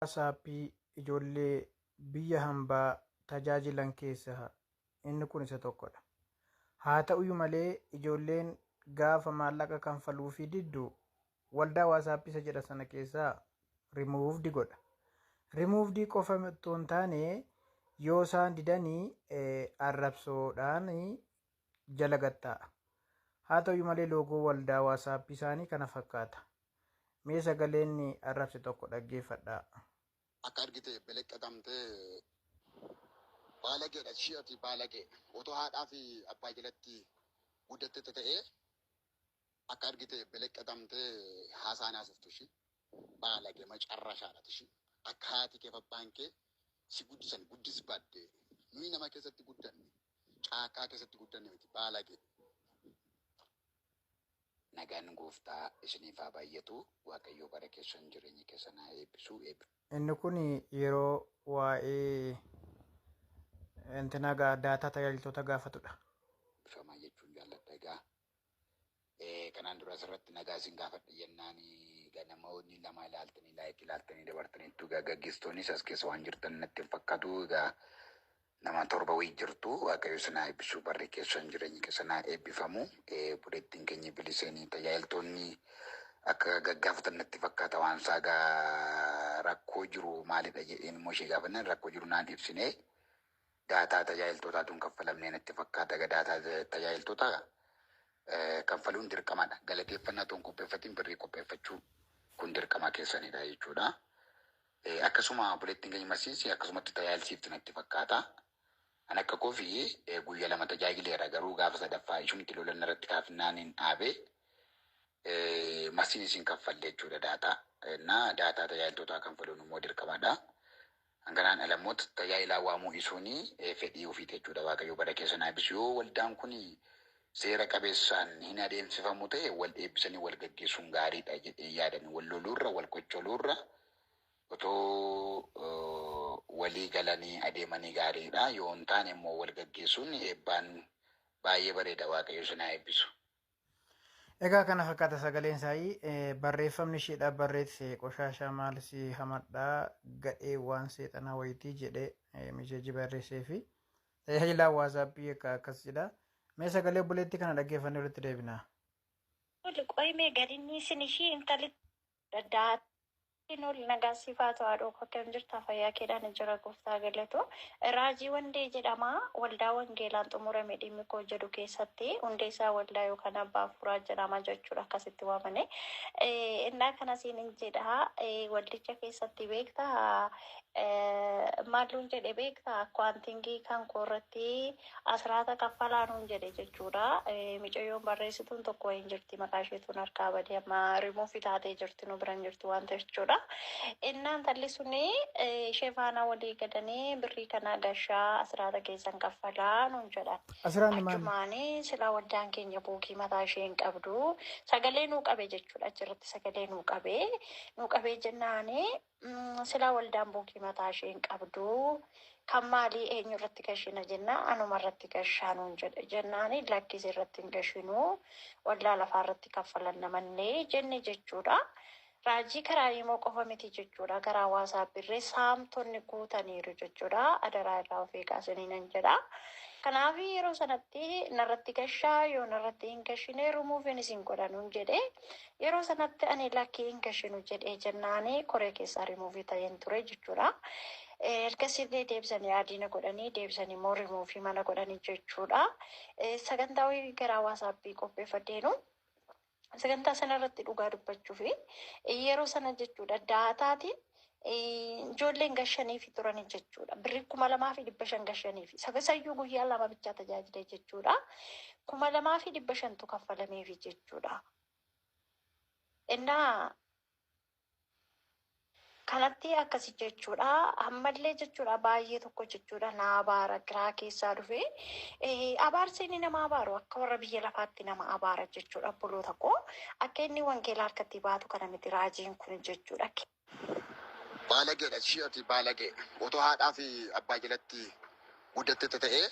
Saappii ijoollee biyya hambaa tajaajilan keessaa inni kun isa tokkodha. Haa ta'uyyuu malee ijoolleen gaafa maallaqa kanfaluufii diddu waldaa waasappii isa jedha sana keessaa rimuuvdi godha. Rimuuvdii qofa otoo hin taane yoo isaan didanii arrabsoodhaan jala gattaa'a. Haa ta'uyyuu malee loogoo waldaa waasappii isaanii kana fakkaata. Mee sagaleen arrabse tokko dhaggeeffadhaa. Akka argite beleqqatamtee baalageedha shi'ati baalagee otoo haadhaa fi abbaa jalatti guddatte ta'ee akka argite beleqqatamtee haasaan haasoftu shi baalagee macarrashaadha shi akka haati kee abbaan kee si guddisan guddis baadde nuyi nama keessatti guddanne caakkaa keessatti guddanne miti baalagee. Nagaan gooftaa isiniif haa baay'atu waaqayyo bara keessan jireenya keessan haa eebbisu eebbisu. Inni kun yeroo waa'ee daataa tajaajiltoota gaafatudha. Bifamaa jechuun jaalladha egaa. Kanaan dura asirratti nagaa isin gaafadha jennaan namoonni lama ilaaltanii laayik ilaaltanii dabartaniitu gaggeessitoonnis as keessa waan jirtan natti hin fakkaatu egaa nama torba wayii jirtu waaqayyo isin haa eebbisu barri keessan jireenya keessan haa eebbifamu. Buleettiin keenya bilisanii tajaajiltoonni akka gaggaafatan natti fakkaata waan saagaa rakkoo jiru maalidha jedheen immoo ishee gaafannan rakkoo jiru naan ibsine daataa tajaajiltootaatuun kaffalamnee natti fakkaata. Daataa tajaajiltoota kaffaluun dirqamadha. Galateeffannaa tuun qopheeffatiin birrii qopheeffachuu kun dirqama keessanidha jechuudha. Akkasuma buleettiin keenya masiisi akkasumatti tajaajilsiiftu natti fakkaata. An akka kofii guyyaa lama tajaajileera garuu gaafa sadaffaa ishumti lolan irratti kaafinaan hin dhaabe masiin isin kaffallee jechuudha daataa. Daataa tajaajiltootaa kanfaluun immoo dirqamadha. Hanganaan alamoota tajaajilaa waamuu isuunii fedhii ofiiti jechuudha. Waaqayyo bara keessan haa eebbisu. Yoo waldaan kun seera qabeessaan hin adeemsifamu ta'e wal eebbisanii wal gaggeessuun gaariidha jedhee yaadanii wal loluurra wal qoccoluurra otoo walii galanii adeemanii gaariidha. Yoo hin taane immoo wal gaggeessuun eebbaan baay'ee bareeda. Waaqayyo isin haa eebbisu. Egaa kana fakkaata sagaleen isaanii barreeffamni isheedha barreesse qoshaashaa maal si hamadhaa gadhee waan seexanaa wayitii jedhee miseejii barreessee fi tajaajila waasappii akkas jedha. Mee sagalee buleetti kana dhaggeeffannee walitti deebinaa. Qoyimee gadinni isin ishii intalli daddaa Nol nagaasiifaa to'aadhoo akkam jirta fayyaa keedhaan jira gooftaa galatu. Raajii Wandee jedhama waldaa wangeelaan xumurame dhimmi koo jedhu keessatti hundeessaa waldaa yookaan abbaa fuuraa jedhama jechuudha akkasitti waamane. Innaa kanasiin hin jedha waldicha keessatti beektaa maalluun jedhe beektaa kwaantingii kan koorratti asraata kaffalaanuun jedhe jechuudha. Micayyoon barreessituun tokko hin jirti maqaa isheetuun harkaa badee amma rimuufi taatee jirti nu biran jirti waan ta'eef jechuudha. Innaan talli suni ishee faana walii gadanii birrii kana gashaa asraata keessan kaffalaa nuun jedhan. Achumaanii sila waldaan keenya buukii mataa ishee hin qabdu sagalee nuu qabe jechuudha. Achirratti sagalee nuu qabee jennaani sila waldaan buukii mataa ishee hin qabdu kan maalii eenyu irratti gashina jenna anuma irratti gashaa nuun jedhe jennaani lakkisi irratti hin gashinu waldaa lafaa irratti kaffalan namanne jenne jechuudha. Raajii karaa immoo qofa miti jechuudha. Karaa waasappirree saamtonni guutaniiru jechuudha. Adaraa irraa of eegaasanii nan jedha. Kanaaf yeroo sanatti narratti gashaa yoo narratti hin gashine rumuufiin isin godhanuun jedhe yeroo sanatti ani lakkii hin gashinu jedhee jennaanii koree keessaa rimuufii ta'een ture jechuudha. Ergasii deebisanii adiina godhanii deebisanii immoo rimuufii mana godhanii jechuudha. Sagantaa garaa waasappii qopheeffadeenu. Sagantaa sana irratti dhugaa dubbachuu fi yeroo sana jechuudha daataatiin ijoolleen gashanii fi turanii jechuudha. Birrii 2,500 gashanii fi sagasayyuu guyyaa lama bichaa tajaajilee jechuudha. 2,500 kaffalamee fi jechuudha. Innaa kanatti akkasi jechuudha. Ammallee jechuudha baay'ee tokko jechuudha na abaara giraa keessaa dhufe. Abaarsiin nama abaaru akka warra biyya lafaatti nama abaara jechuudha buloota koo. Akka inni wangeelaa harkatti baatu kana miti raajiin kun jechuudha. Baalageedha shi'ati baalagee otoo haadhaa fi abbaa jalatti guddatte ta'ee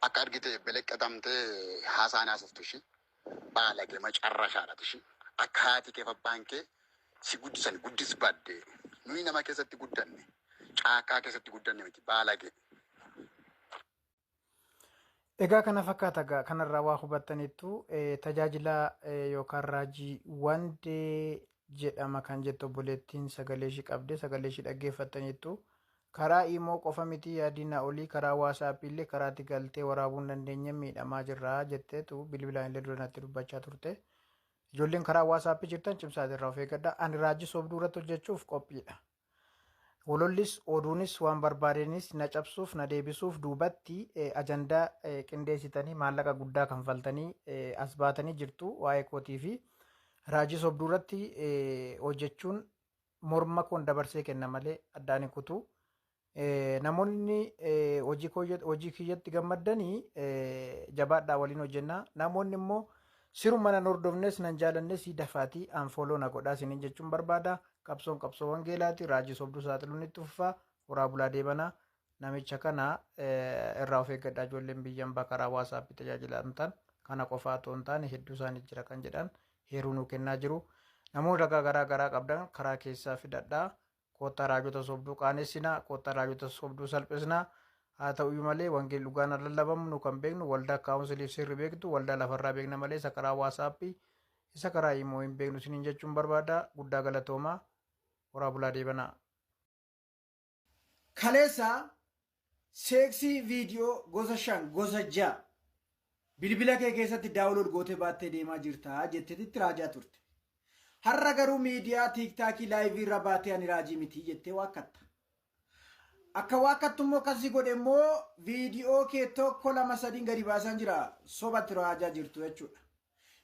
akka argite beleqqatamtee haasaan haasoftu shi baalagee macarrashaadha shi akka haati kee abbaan kee si guddisan guddis baadde Nuyi nama keessatti guddanne. Caakkaa keessatti guddanne miti baalage. Egaa kana fakkaata kanarraa waa hubattaniittu tajaajila yookaan raajii wandee jedhama kan jettu obboleettiin sagalee ishii qabde sagalee ishii dhaggeeffattaniittu karaa imoo qofa miti yaadina olii karaa waasaapii illee karaatti galtee waraabuu hin dandeenye miidhamaa jirra jetteetu bilbilaan illee duranatti dubbachaa turte. Ijoolleen karaa waasaapii jirtan cimsaa irraa of eeggadhaa. Ani raajii sobduu irratti hojjechuuf qophiidha. Wolollis oduunis waan barbaadenis na cabsuuf na deebisuuf duubatti ajandaa qindeessitanii maallaqa guddaa kanfaltanii as baatanii jirtu waa'ee kootii fi raajii sobduu irratti hojjechuun morma koon dabarsee kenna malee addaan hin kutu. Namoonni hojii kiyyatti gammaddanii jabaadhaa waliin hojjennaa. Namoonni immoo siruma nan hordofnes nan jaalannes dafaatii aanfooloo na godhaa isiniin jechuun barbaada. Qabsoon qabsoo wangeelaati. Raajii sobduu saaxiluun itti fufaa. Horaa bulaa deebanaa. Namicha kana irraa of eeggadhaa. Ijoolleen biyyan karaa waasaapii tajaajilamtan kana qofaa otoo hin taane hedduu isaanii jira kan jedhan heeruu nuu kennaa jiru. Namoonni ragaa garaa garaa qabdan karaa keessaa fidadhaa. Koottaa raajota sobduu qaanessinaa. Koottaa raajota sobduu salphisnaa. Haa ta'uyyuu malee wangeelli dhugaan lallabamu nu kan beeknu waldaa kaawunsiliif sirri beektu waldaa lafarraa beekna malee isa karaa waasaapii isa karaa immoo hin beeknu isiniin jechuun barbaada. Guddaa galatoomaa. Horaa bulaa deebanaa. Kaleessa seeksii viidiyoo gosa 5 gosa 6 bilbila kee keessatti daawulood gootee baattee deemaa jirta jetteetitti raajaa turte. Har'a garuu miidiyaa tiiktaakii laayivii irra baatee ani raajii miti jettee waakkatta. Akka waakkattu immoo akkasii godhe immoo viidiyoo kee tokko 2-3 gadi baasaan jira sobatti raajaa jirtu jechuudha.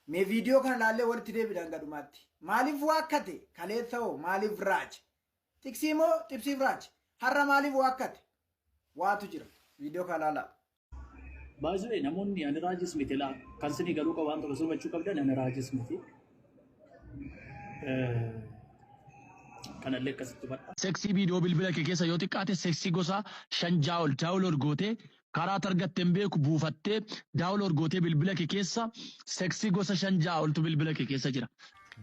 Mee viidiyoo kana laallee walitti deebiidhaan gadhumaatti. Maaliif waakkate? Kalee ta'oo maaliif raaj? Tiksii moo xibsiif raaj? Har'a maaliif waakkate? Waatu jira. Viidiyoo kana laalaa. Baay'ee namoonni ani raajis miti laa kan sinii galuu qabu waan tokko sobachuu qabdan ani raajis miti. Kanallee akkasitti badha. Seksii viidiyoo bilbila kee keessa yoo xiqqaate seksii gosa 5 ol daawulood gootee karaa argattee hin beeku buufattee daawulood gootee bilbila kee keessa seksii gosa 5 oltu bilbila kee keessa jira.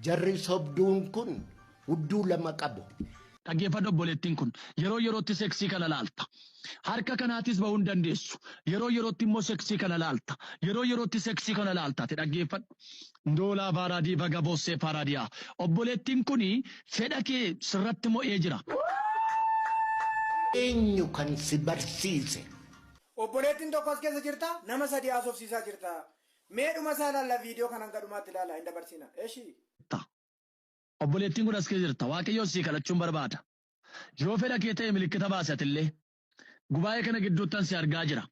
Jarri sobduun kun hudduu lama qabu. Dhaggeeffadhu obboleettiin kun yeroo yerootti seksii kana laalta. Harka kanaatis bahuu hin dandeessu. Yeroo yerootti immoo seksii kana laalta. Yeroo yerootti seksii kana laalta. Dhaggeeffadhu. Ndoolaa baaraadii baga boossee paaraadiyaa. Obboleettiin kun fedha kee sirratti mo'ee jira. Eenyu kan si barsiise? Obboleettiin tokko as keessa jirta nama 3 haasofsiisaa jirta. Meedhuma isaa laalla viidiyoo kanan gadhumaatti ilaala hin dabarsina. Eeshi. Obboleettiin kun as keessa jirta. Waaqayyo sii kadhachuun barbaada. Yoo fedha kee ta'e milikkita baasatillee gubaa'ee kana gidduuttan si argaa jira.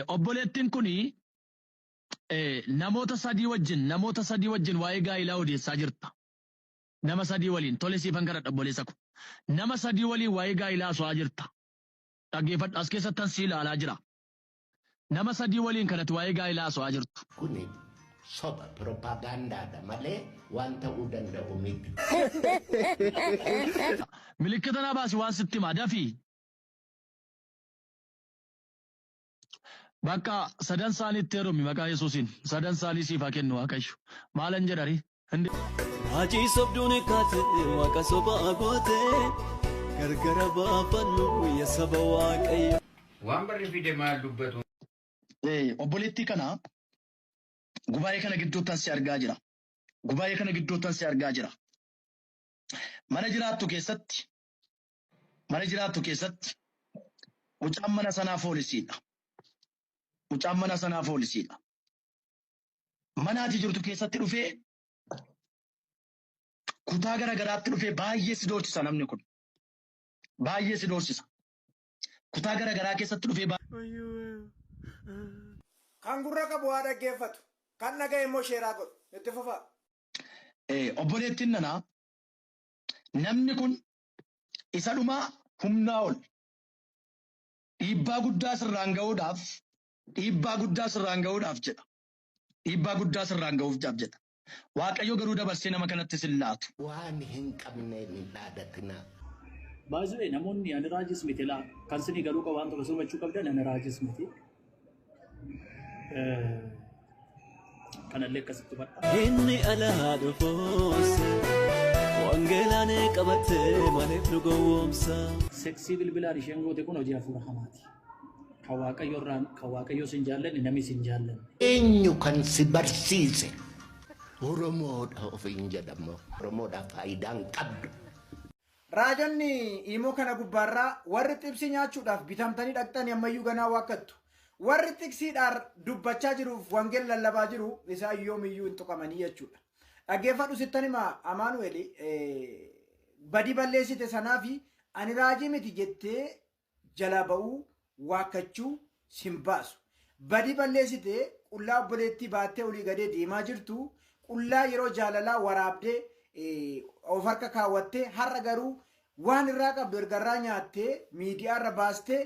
Obboleettiin kun namoota 3 wajjin waa'ee gaa'ilaa odeessaa jirta. Nama 3 waliin tole siifan kadhadha obboleessa kun. Nama 3 waliin waa'ee gaa'ilaa so'aa jirta. Dhaggeeffadhu as keessattan si ilaalaa jira. Nama 3 waliin kanatti waa'ee gaa'ilaa so'aa jirtu. Kuni soba propaagandaadha malee waan ta'uu danda'u miti. Milikkita na baasi waan sitti himaa dafii. Bakka sadan saaniitti heerummi maqaa Yesuusiin sadan saanii siif haa kennu Waaqayyo. Maalan jedhari? Raajii sobduun kaate waaqa sobaa goote gargara baafannu guyya saba Waaqayyo. Waan barri fide maal dubbatu? Obboleettii kana gubaa'ee kana gidduuttan si argaa jira. Gubaa'ee kana gidduuttan si argaa jira. Mana jiraattu keessatti mucaan mana sanaa foolisiidha. Mucaan mana sanaa foolisiidha. Mana ati jirtu keessatti dhufee kutaa gara garaatti dhufee baay'ee si doorsisa namni kun. Baay'ee si doorsisa. Kutaa gara garaa keessatti dhufee Kan gurra qabu haa dhaggeeffatu. Kan dhagaye immoo sheeraa godhu. Itti fufaa. Obboleettiin nanaa namni kun isa dhumaa humnaa ol dhiibbaa guddaa sirraan ga'uudhaaf jedha. Dhiibbaa guddaa sirraan ga'uudhaaf jedha. Waaqayyo garuu dabarsee nama kanatti sin laatu. Waan hin qabne hin dhaadatinaa. Baay'ee namoonni ani raajis miti laa kan sinii galuu qabu waan tokko sobachuu qabdan ani raajis miti. Kanallee akkasitti badha. Inni alaa dhufoos wangeelaan qabate maaliif nu gowwoomsa. Seksii bilbilaan isheen goote kun hojii hafuura hamaati. Kan waaqayyo sin jaallanne namni sin jaallanne. Eenyu kan si barsiise? Oromoodha ofiin jedhamu. Oromoodha faayidaan qabdu. Raajonni immoo kana gubbaarraa warri xibsi nyaachuudhaaf bitamtanii dhaqxanii ammayyuu ganaa waakkattu. Warri tiksiidhaan dubbachaa jiruuf wangeel lallabaa jiru isaa yoomiyyuu hin tuqamanii jechuudha. Dhaggeeffadhu sittan himaa Amaanu'eel badii balleessite sanaa fi ani raajii miti jettee jala ba'uu waakkachuu sin baasu. Badii balleessite qullaa obboleettii baattee olii gadee deemaa jirtu qullaa yeroo jaalalaa waraabdee of harka kaawwattee har'a garuu waan irraa qabdu ergarraa nyaattee miidiyaa irra baastee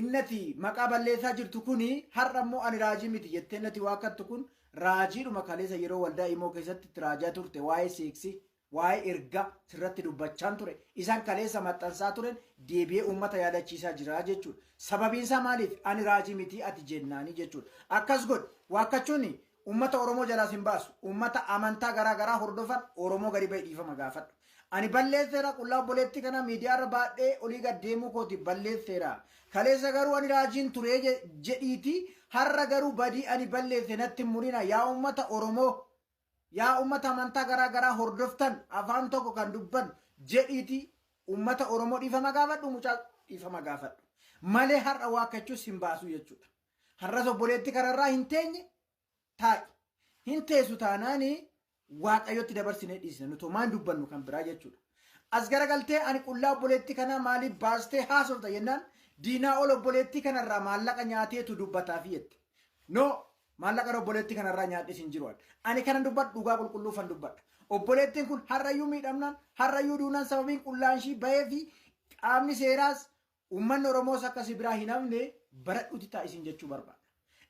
innati maqaa balleessaa jirtu kuni har'a immoo ani raajii miti jettee innati waakkattu kun raajiidhuma kaleessa yeroo waldaa immoo keessatti itti raajaa turte waa'ee seeksii waa'ee erga sirratti dubbachaan ture isaan kaleessa maxxansaa turan deebi'ee uummata yaadachiisaa jira jechuudha. Sababiin isaa maaliif ani raajii miti ati jennaanii jechuudha. Akkas godh waakkachuun uummata Oromoo jalaas hin baasu uummata amantaa garaa hordofan Oromoo gadi ba'e dhiifama gaafadhu. Ani balleesseera qullaa obboleettii kana miidiyaa irra baadhee olii gad deemuu kooti balleesseera. Kaleessa garuu ani raajiin turee jedhiiti har'a garuu badii ani balleesse natti murina yaa uummata Oromoo yaa uummata amantaa garaa hordoftan afaan tokko kan dubban jedhiiti uummata Oromoo dhiifama gaafadhu mucaa dhiifama gaafadhu. Malee har'a waakkachuus hin baasu jechuudha. Har'as obboleettii kanarraa hin teenye taa'i. Hin teessu taanaanii waaqayyotti dabarsinee dhiisne nuti maan dubbannu kan biraa jechuudha. As garagaltee ani qullaa obboleettii kanaa maaliif baastee haasofta jennaan diinaa ol obboleettii kanarraa maallaqa nyaateetu dubbataafi jette. No maallaqa obboleettii kanarraa nyaadhes hin jiru. Ani kana dubbadhu dhugaa qulqulluufan dubbadha. Obboleettiin kun har'ayyuu miidhamnaan har'ayyuu duunaan sababiin qullaan ishii bahee fi qaamni seeraas uummanni Oromoos akkasii biraa hin hafne baradhuuti taa'isiin jechuu barbaada.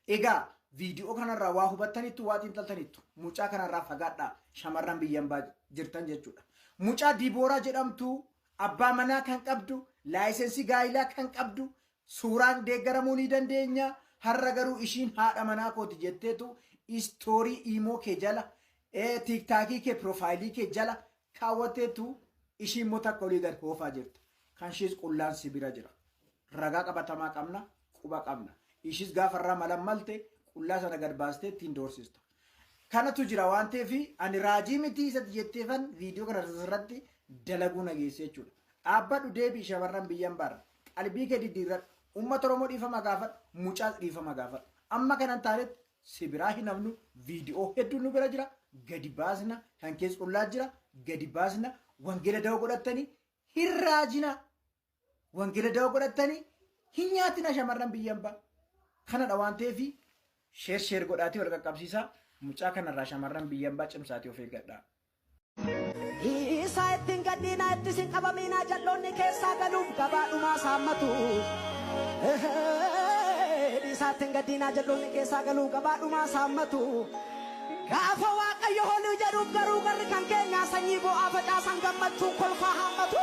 Egaa viidiyoo kanarraa waa hubattaniittu waa xiinxaltaniittu mucaa kanarraa fagaadhaa shamarran biyyan jirtan jechuudha. Mucaa Dibooraa jedhamtu abbaa manaa kan qabdu laayisensii gaa'ilaa kan qabdu suuraan deeggaramuu ni dandeenya. Har'a garuu ishiin haadha manaa kooti jetteetu istoorii imoo kee jala tiiktaakii kee piroofaayilii kee jala kaawwateetu ishiin immoo takka olii gad hoofaa jirti. Kan ishiis qullaan sibira jira. Ragaa qabatamaa qabna quba qabna. Ishiis gaafarraa malammalte qullaa sana gad baastee ittiin doorsista. Kanatu jira waan ta'eef ani raajii miti isatti jetteefan viidiyoo kana irratti dalaguu nageesse jechuudha. Dhaabbadhu deebii shamarran biyyan baara. Qalbii kee diddiirradhu. Uummata Oromoo dhiifama gaafadhu. Mucaas dhiifama gaafadhu. Amma kanan taanetti sibiraa hin hafnu viidiyoo hedduun nu bira jira. Gadi baasna kan keessa qullaa jira. Gadi baasna wangeela dawoo godhattanii hin raajina. Wangeela dawoo godhattanii hin nyaatina shamarran biyyan baara. Kanadha waan ta'eef sheer godhaatee wal qaqqabsiisaa. Mucaa kanarraa shamarran biyyan baara cimsaatii of eeggadhaa. Isaa ittiin gaddiinaa ittiin qabamiinaa jalloonni keessaa galuuf gabaadhumaa saammatu. Isaa ittiin gaddiinaa jalloonni keessaa galuuf gabaadhumaa saammatu. Gaafa waaqayyo holuu jedhuuf garuu garri kan keenyaa sanyii bo'aa facaasan gammachuun kolfaa haammatu.